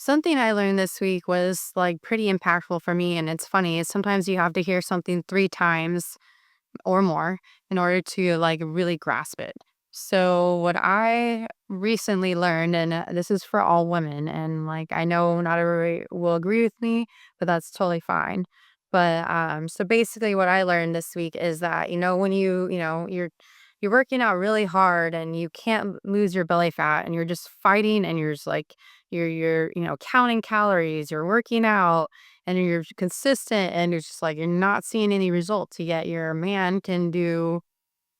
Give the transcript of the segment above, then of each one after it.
Something I learned this week was like pretty impactful for me. And it's funny, is sometimes you have to hear something three times or more in order to like really grasp it. So, what I recently learned, and this is for all women, and like I know not everybody will agree with me, but that's totally fine. But so basically, what I learned this week is that when you're working out really hard and you can't lose your belly fat, and you're just fighting, and you're just like you're counting calories, you're working out, and you're consistent, and you're just like you're not seeing any results, yet your man can do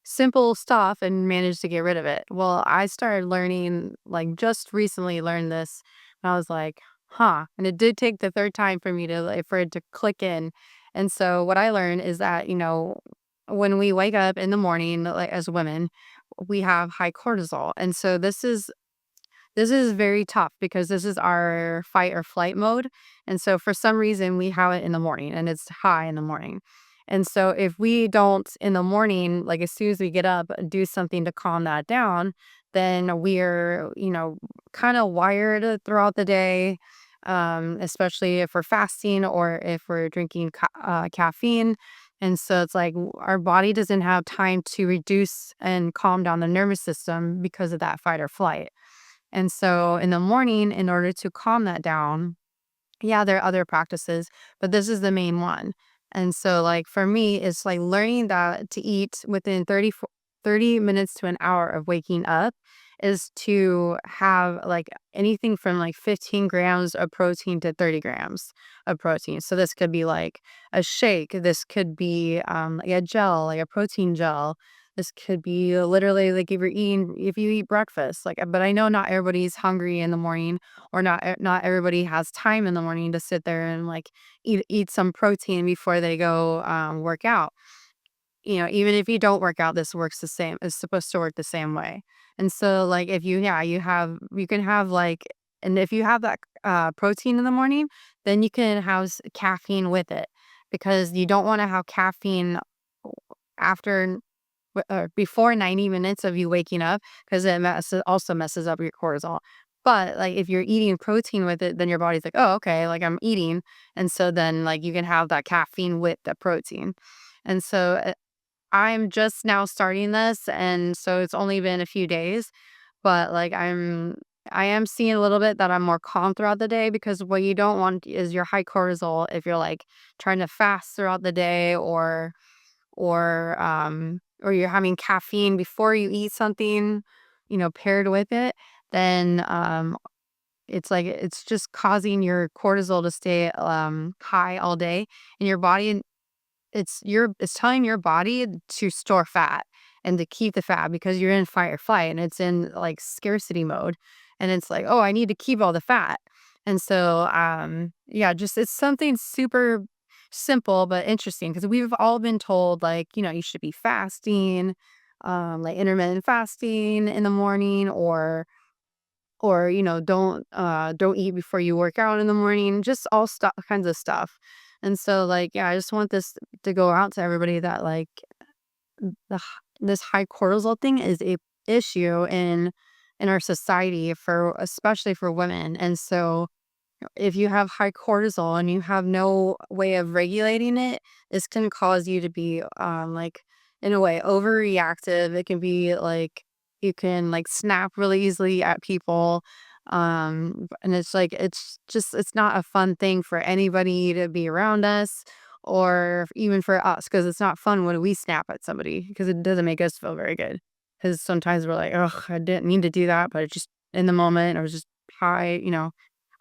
simple stuff and manage to get rid of it. Well, I started learning, like, just recently learned this, and I was like, huh. And it did take the third time for me to like for it to click in. And so what I learned is that, when we wake up in the morning, like as women, we have high cortisol. And so this is very tough because this is our fight or flight mode. And so for some reason we have it in the morning, and it's high in the morning. And so if we don't in the morning, like as soon as we get up, do something to calm that down, then we're, kind of wired throughout the day. Especially if we're fasting or if we're drinking caffeine. And so it's like our body doesn't have time to reduce and calm down the nervous system because of that fight or flight. And so in the morning, in order to calm that down, yeah, there are other practices, but this is the main one. And so, like, for me, it's like learning that to eat within 30 minutes to an hour of waking up is to have like anything from like 15 grams of protein to 30 grams of protein. So, this could be like a shake, this could be like a gel, like a protein gel. This could be literally like if you eat breakfast, like, but I know not everybody's hungry in the morning, or not everybody has time in the morning to sit there and like eat some protein before they go work out. Even if you don't work out, this works the same. It's supposed to work the same way. And so, like, if you, yeah, you can have like, and if you have that protein in the morning, then you can have caffeine with it, because you don't want to have caffeine after before 90 minutes of you waking up, because also messes up your cortisol. But like if you're eating protein with it, then your body's like, oh, okay, like I'm eating. And so then like you can have that caffeine with the protein. And so I'm just now starting this, and so it's only been a few days, but like I am seeing a little bit that I'm more calm throughout the day, because what you don't want is your high cortisol if you're like trying to fast throughout the day, or you're having caffeine before you eat something, paired with it. Then it's like it's just causing your cortisol to stay high all day, and your body, it's telling your body to store fat and to keep the fat, because you're in fight or flight, and it's in like scarcity mode. And it's like, oh, I need to keep all the fat. And so yeah, just it's something super simple but interesting, because we've all been told, like, you should be fasting, like intermittent fasting in the morning, or don't eat before you work out in the morning, just all stuff kinds of stuff. And so, like, yeah, I just want this to go out to everybody that like this high cortisol thing is a issue in our society, for especially for women. And so if you have high cortisol and you have no way of regulating it, this can cause you to be like, in a way, overreactive. It can be like you can like snap really easily at people. And it's like it's not a fun thing for anybody to be around us, or even for us, because it's not fun when we snap at somebody, because it doesn't make us feel very good. Because sometimes we're like, oh, I didn't mean to do that, but it just in the moment I was just high,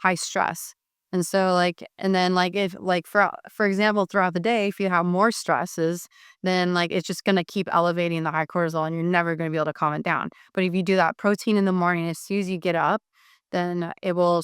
high stress. And so like, and then like if like for example, throughout the day, if you have more stresses, then like it's just gonna keep elevating the high cortisol, and you're never gonna be able to calm it down. But if you do that protein in the morning as soon as you get up, then it will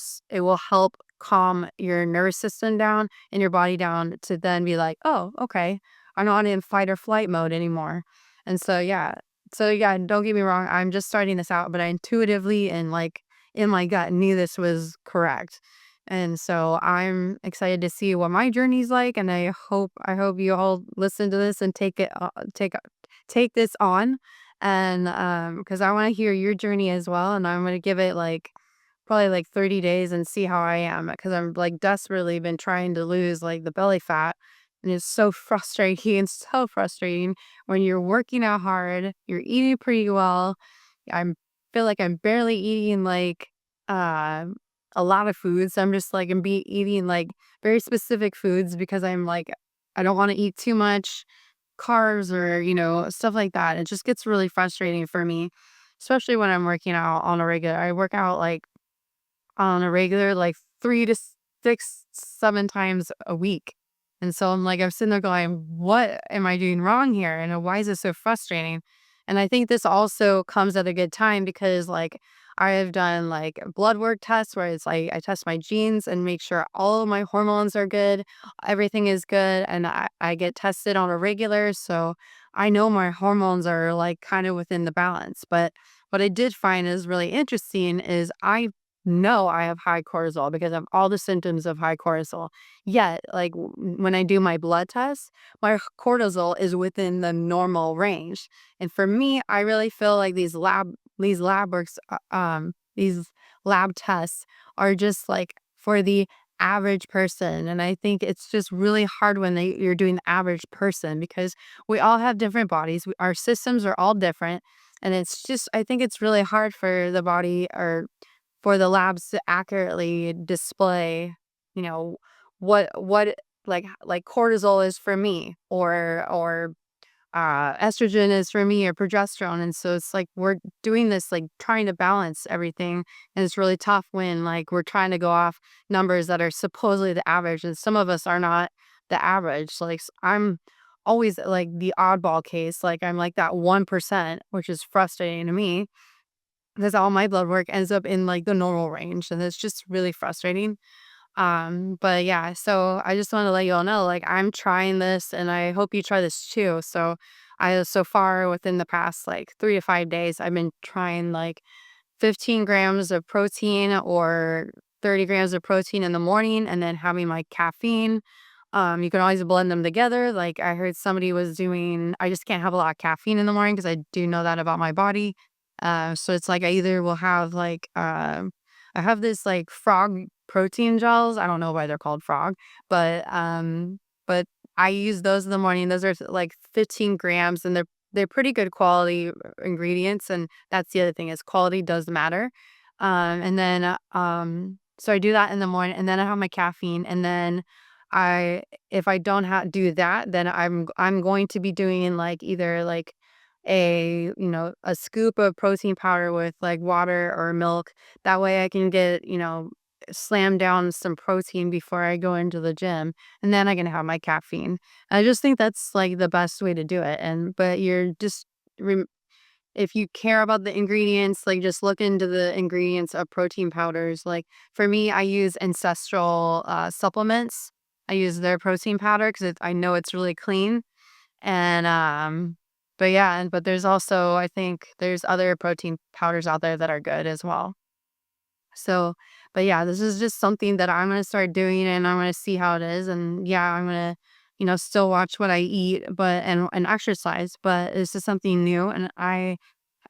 help calm your nervous system down and your body down, to then be like, oh, okay, I'm not in fight or flight mode anymore. And so yeah. So yeah, don't get me wrong, I'm just starting this out, but I intuitively and like in my gut knew this was correct. And so I'm excited to see what my journey's like, and I hope you all listen to this and take this on, and because I want to hear your journey as well, and I'm going to give it like probably like 30 days and see how I am because I'm like desperately been trying to lose like the belly fat. And it's so frustrating, so frustrating when you're working out hard, you're eating pretty well. I'm feel like I'm barely eating like uh, a lot of foods. I'm just like I'm be eating like very specific foods because I'm like I don't want to eat too much carbs or, stuff like that. It just gets really frustrating for me, especially when I'm working out on a regular. I work out like on a regular, like 3 to 6, 7 times a week. And so I'm sitting there going, "What am I doing wrong here? And why is it so frustrating?" And I think this also comes at a good time because, like, I have done, like, blood work tests where it's like I test my genes and make sure all of my hormones are good, everything is good, and I get tested on a regular, so I know my hormones are, like, kinda within the balance. But what I did find is really interesting is I know I have high cortisol because of all the symptoms of high cortisol. Yet, like when I do my blood tests, my cortisol is within the normal range. And for me, I really feel like these lab works these lab tests are just like for the average person. And I think it's just really hard when you're doing the average person because we all have different bodies. Our systems are all different. And it's just, I think it's really hard for the body or for the labs to accurately display, you know, what like cortisol is for me or estrogen is for me or progesterone. And so it's like we're doing this like trying to balance everything. And it's really tough when like we're trying to go off numbers that are supposedly the average. And some of us are not the average. I'm always like the oddball case. Like I'm like that 1%, which is frustrating to me because all my blood work ends up in like the normal range and it's just really frustrating. But yeah, so I just want to let you all know, like I'm trying this and I hope you try this too. So far within the past like 3 to 5 days, I've been trying like 15 grams of protein or 30 grams of protein in the morning and then having my caffeine. You can always blend them together. Like I heard somebody was doing, I just can't have a lot of caffeine in the morning because I do know that about my body. So it's like I either will have I have this like frog protein gels. I don't know why they're called frog, but I use those in the morning. Those are like 15 grams and they're pretty good quality ingredients. And that's the other thing is quality does matter. And then so I do that in the morning and then I have my caffeine and then I if I don't do that, then I'm going to be doing like either like a scoop of protein powder with like water or milk. That way I can get, slam down some protein before I go into the gym and then I can have my caffeine. I just think that's like the best way to do it. And but you're just rem- if you care about the ingredients, like just look into the ingredients of protein powders. Like for me, I use Ancestral supplements. I use their protein powder because I know it's really clean. And but yeah, but there's also I think there's other protein powders out there that are good as well. So, but yeah, this is just something that I'm gonna start doing and I'm gonna see how it is. And yeah, I'm gonna, still watch what I eat, but and exercise, but it's just something new. And I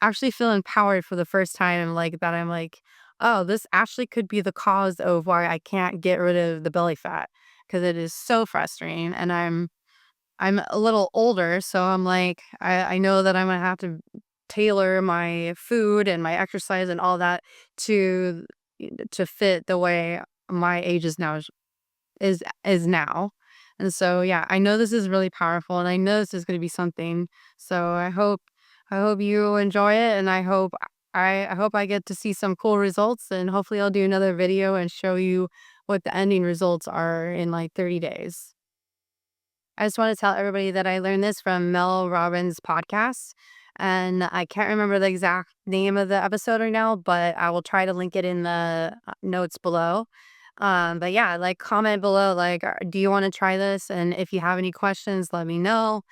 actually feel empowered for the first time, like that I'm like, oh, this actually could be the cause of why I can't get rid of the belly fat. Cause it is so frustrating. And I'm a little older, so I'm like, I know that I'm gonna have to tailor my food and my exercise and all that to to fit the way my age is now. And so yeah, I know this is really powerful and I know this is gonna be something. So I hope you enjoy it and I hope I get to see some cool results and hopefully I'll do another video and show you what the ending results are in like 30 days. I just want to tell everybody that I learned this from Mel Robbins' podcast. And I can't remember the exact name of the episode right now, but I will try to link it in the notes below. But yeah, like comment below, like, do you want to try this? And if you have any questions, let me know.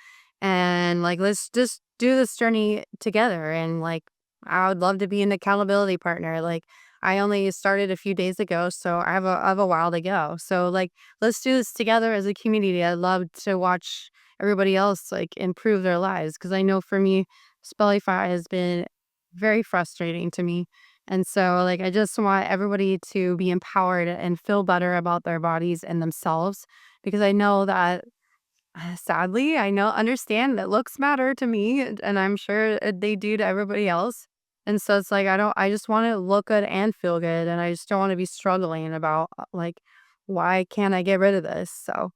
And like, let's just do this journey together. And like, I would love to be an accountability partner. Like, I only started a few days ago, so I have a while to go. So like, let's do this together as a community. I love to watch everybody else like improve their lives because I know for me, Spellify has been very frustrating to me. And so, like, I just want everybody to be empowered and feel better about their bodies and themselves because I know that sadly, I know understand that looks matter to me, and I'm sure they do to everybody else. And so it's like I just want to look good and feel good, and I just don't want to be struggling about like why can't I get rid of this? So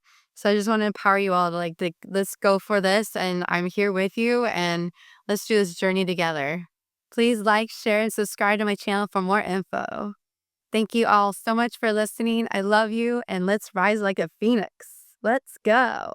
I just want to empower you all to let's go for this, and I'm here with you, and let's do this journey together. Please like, share, and subscribe to my channel for more info. Thank you all so much for listening. I love you, and let's rise like a phoenix. Let's go.